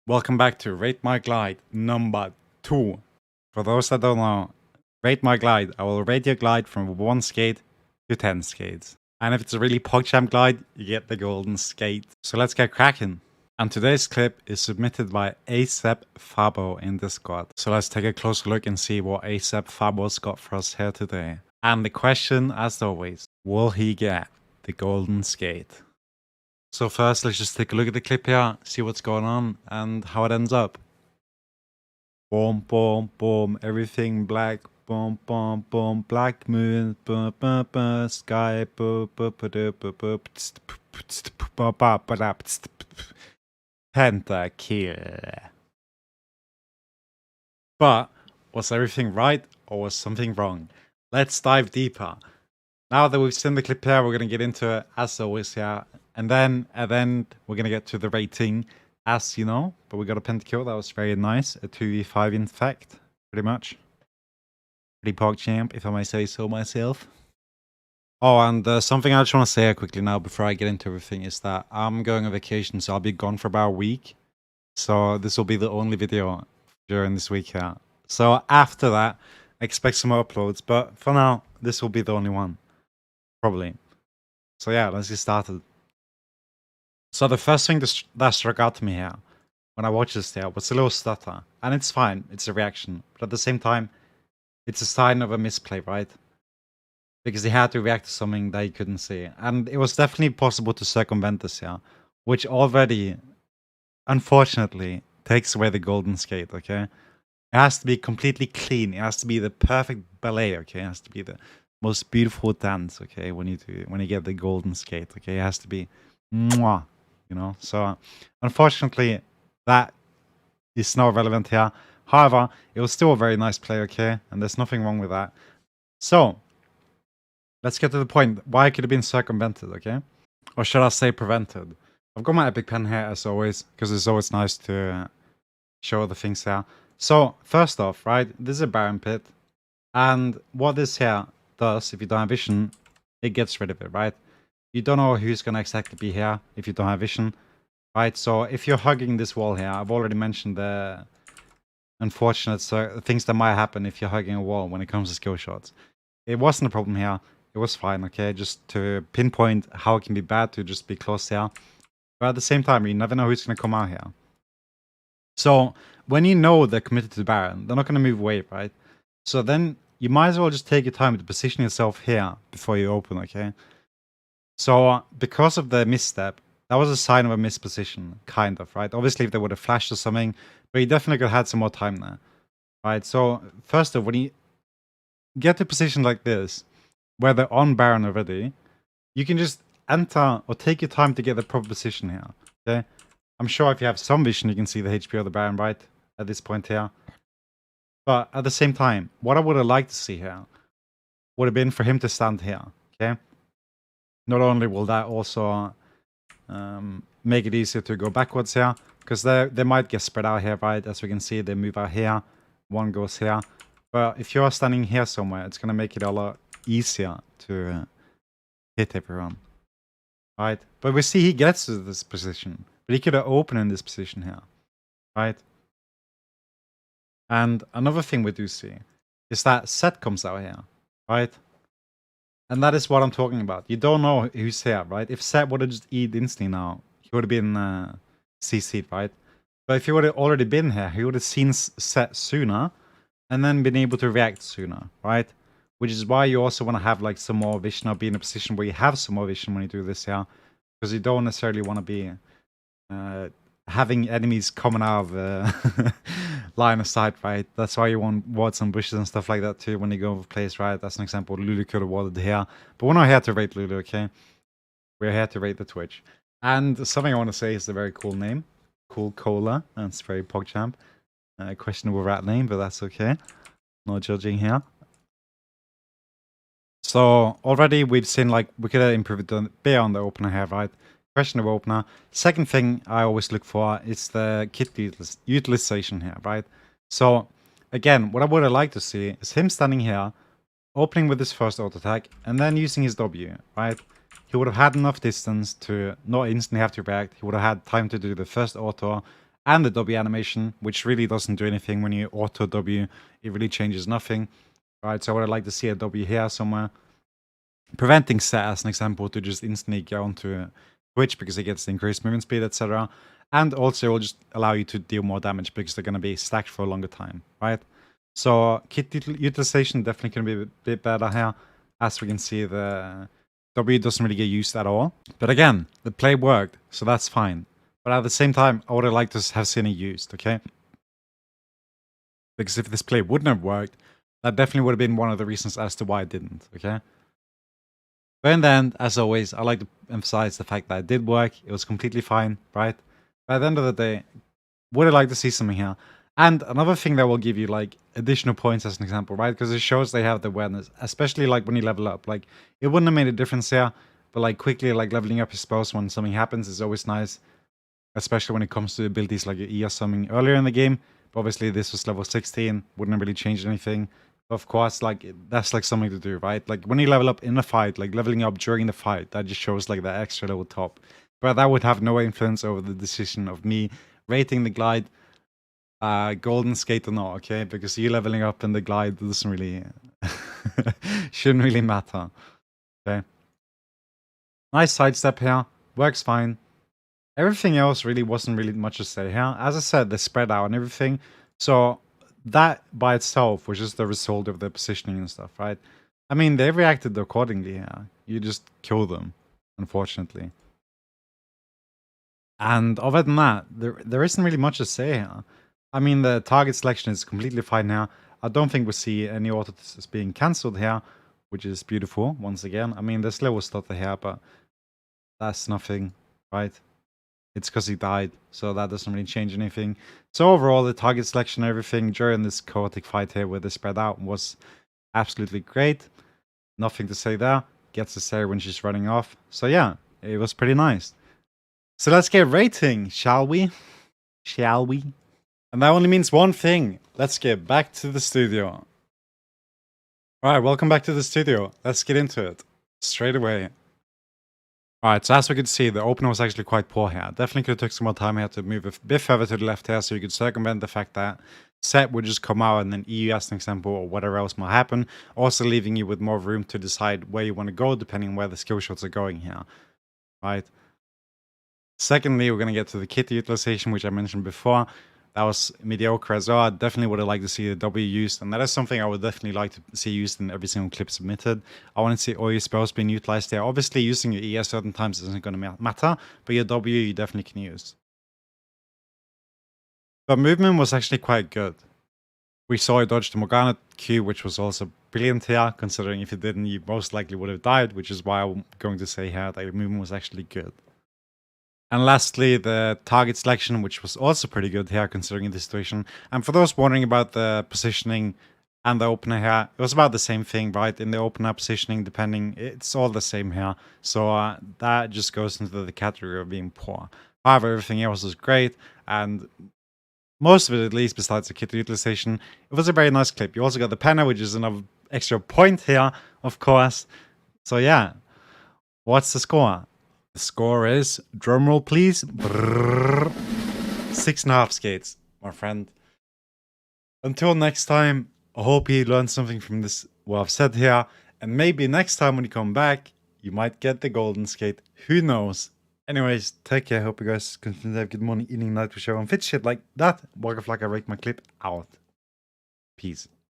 Welcome back to Rate My Glide number 2. For those that don't know, Rate My Glide, I will rate your glide from 1 skate to 10 skates. And if it's a really PogChamp glide, you get the golden skate. So let's get cracking. And today's clip is submitted by ASAP Fabo in Discord. So let's take a closer look and see what ASAP Fabo's got for us here today. And the question, as always, will he get the golden skate? So first, let's just take a look at the clip here, see what's going on, and how it ends up. Boom, boom, boom, everything black. Boom, boom, boom, black moon. Boom, boom, boom, sky. Boom, boom, boom, boom, boom, Pentakill. But was everything right or was something wrong? Let's dive deeper. Now that we've seen the clip here, we're gonna get into it as always here. And then at the end, we're going to get to the rating, as you know. But we got a pentakill. That was very nice. A 2v5 in fact, pretty much. Pretty PogChamp, if I may say so myself. Oh, and something I just want to say quickly now before I get into everything is that I'm going on vacation, so I'll be gone for about a week. So this will be the only video during this week here. So after that, expect some more uploads. But for now, this will be the only one. Probably. So yeah, let's get started. So the first thing that struck out to me here, when I watched this here, was a little stutter. And it's fine, it's a reaction. But at the same time, it's a sign of a misplay, right? Because he had to react to something that he couldn't see. And it was definitely possible to circumvent this here. Which already, unfortunately, takes away the golden skate, okay? It has to be completely clean. It has to be the perfect ballet, okay? It has to be the most beautiful dance, okay? When you get the golden skate, okay? It has to be mwah. You know, so unfortunately that is not relevant here. However, it was still a very nice play, okay, and there's nothing wrong with that. So let's get to the point. Why it could have been circumvented, okay, or should I say prevented? I've got my epic pen here as always because it's always nice to show the things here. So first off, right, this is a Baron pit, and what this here does, if you don't have vision, it gets rid of it, right? You don't know who's going to exactly be here if you don't have vision, right? So if you're hugging this wall here, I've already mentioned the unfortunate things that might happen if you're hugging a wall when it comes to skill shots. It wasn't a problem here. It was fine, okay? Just to pinpoint how it can be bad to just be close here. But at the same time, you never know who's going to come out here. So when you know they're committed to Baron, they're not going to move away, right? So then you might as well just take your time to position yourself here before you open, okay? So, because of the misstep, that was a sign of a misposition, kind of, right? Obviously, if they would have flashed or something, but you definitely could have had some more time there, right? So, first off, when you get to a position like this, where they're on Baron already, you can just enter or take your time to get the proper position here, okay? I'm sure if you have some vision, you can see the HP of the Baron, right? At this point here. But at the same time, what I would have liked to see here would have been for him to stand here, okay? Not only will that also make it easier to go backwards here, because they might get spread out here, right? As we can see, they move out here, one goes here. But if you're standing here somewhere, it's going to make it a lot easier to hit everyone, right? But we see he gets to this position, but he could have opened in this position here, right? And another thing we do see is that Set comes out here, right? And that is what I'm talking about. You don't know who's here, right? If Set would have just eaten instantly now, he would have been CC'd, right? But if he would have already been here, he would have seen Set sooner and then been able to react sooner, right? Which is why you also want to have like some more vision or be in a position where you have some more vision when you do this here. Because you don't necessarily want to be having enemies coming out of line of sight, right? That's why you want wards and bushes and stuff like that too when you go over place, right? That's an example. Lulu could have warded here. But we're not here to rate Lulu, okay? We're here to rate the Twitch. And something I want to say is a very cool name. Cool Cola. That's very PogChamp. Questionable rat name, but that's okay. No judging here. So already we've seen like we could have improved a bit on the opener here, right? Questionable opener. Second thing I always look for is the kit utilization here, right? So again, what I would have liked to see is him standing here, opening with his first auto attack, and then using his W, right? He would have had enough distance to not instantly have to react. He would have had time to do the first auto, and the W animation, which really doesn't do anything when you auto W. It really changes nothing. Right, so I would like to see a W here somewhere. Preventing set, as an example, to just instantly go onto Twitch because it gets the increased movement speed, etc. And also it will just allow you to deal more damage because they're going to be stacked for a longer time, right? So kit utilization definitely can be a bit better here. As we can see, the W doesn't really get used at all. But again, the play worked, so that's fine. But at the same time, I would have liked to have seen it used, okay? Because if this play wouldn't have worked, that definitely would have been one of the reasons as to why it didn't, okay? But in the end, as always, I like to emphasize the fact that it did work. It was completely fine, right? But at the end of the day, would have liked to see something here. And another thing that will give you like additional points as an example, right? Because it shows they have the awareness, especially like when you level up. Like it wouldn't have made a difference here, but like quickly like leveling up your spells when something happens is always nice. Especially when it comes to abilities like your E or something earlier in the game. But obviously this was level 16, wouldn't have really changed anything. But of course, like that's like something to do, right? Like when you level up in a fight, like leveling up during the fight, that just shows like that extra level top. But that would have no influence over the decision of me rating the glide golden skate or not, okay? Because you leveling up in the glide doesn't really shouldn't really matter. Okay. Nice sidestep here. Works fine. Everything else really wasn't really much to say here. As I said, they spread out and everything. So that by itself was just the result of the positioning and stuff, right? I mean, they reacted accordingly here. You just kill them, unfortunately. And other than that, there isn't really much to say here. I mean, the target selection is completely fine now. I don't think we see any autos being cancelled here, which is beautiful, once again. I mean, there's little stutter here, but that's nothing, right? It's because he died, so that doesn't really change anything. So overall, the target selection and everything during this chaotic fight here where they spread out was absolutely great. Nothing to say there. Gets to say when she's running off. So yeah, it was pretty nice. So let's get rating, shall we? Shall we? And that only means one thing. Let's get back to the studio. Alright, welcome back to the studio. Let's get into it. Straight away. Alright, so as we could see, the opener was actually quite poor here. Definitely could have took some more time here to move a bit further to the left here so you could circumvent the fact that set would just come out and then EU as an example or whatever else might happen. Also leaving you with more room to decide where you want to go depending on where the skill shots are going here. Right? Secondly, we're going to get to the kit utilization, which I mentioned before. That was mediocre as well. I definitely would have liked to see the W used, and that is something I would definitely like to see used in every single clip submitted. I want to see all your spells being utilized there. Obviously, using your E at certain times isn't going to matter, but your W you definitely can use. But movement was actually quite good. We saw you dodge the Morgana Q, which was also brilliant here, considering if you didn't, you most likely would have died, which is why I'm going to say here that your movement was actually good. And lastly, the target selection, which was also pretty good here, considering the situation. And for those wondering about the positioning and the opener here, it was about the same thing, right? In the opener positioning, depending, it's all the same here. So that just goes into the category of being poor. However, everything else was great, and most of it, at least, besides the kit utilization, it was a very nice clip. You also got the penna, which is another extra point here, of course. So yeah, what's the score? The score is, drumroll please, 6.5 skates, my friend. Until next time, I hope you learned something from this, what I've said here, and maybe next time when you come back, you might get the golden skate. Who knows? Anyways, take care. Hope you guys continue to have good morning, evening, night, whichever, and fit shit like that. Wackaflcka, rate my clip out. Peace.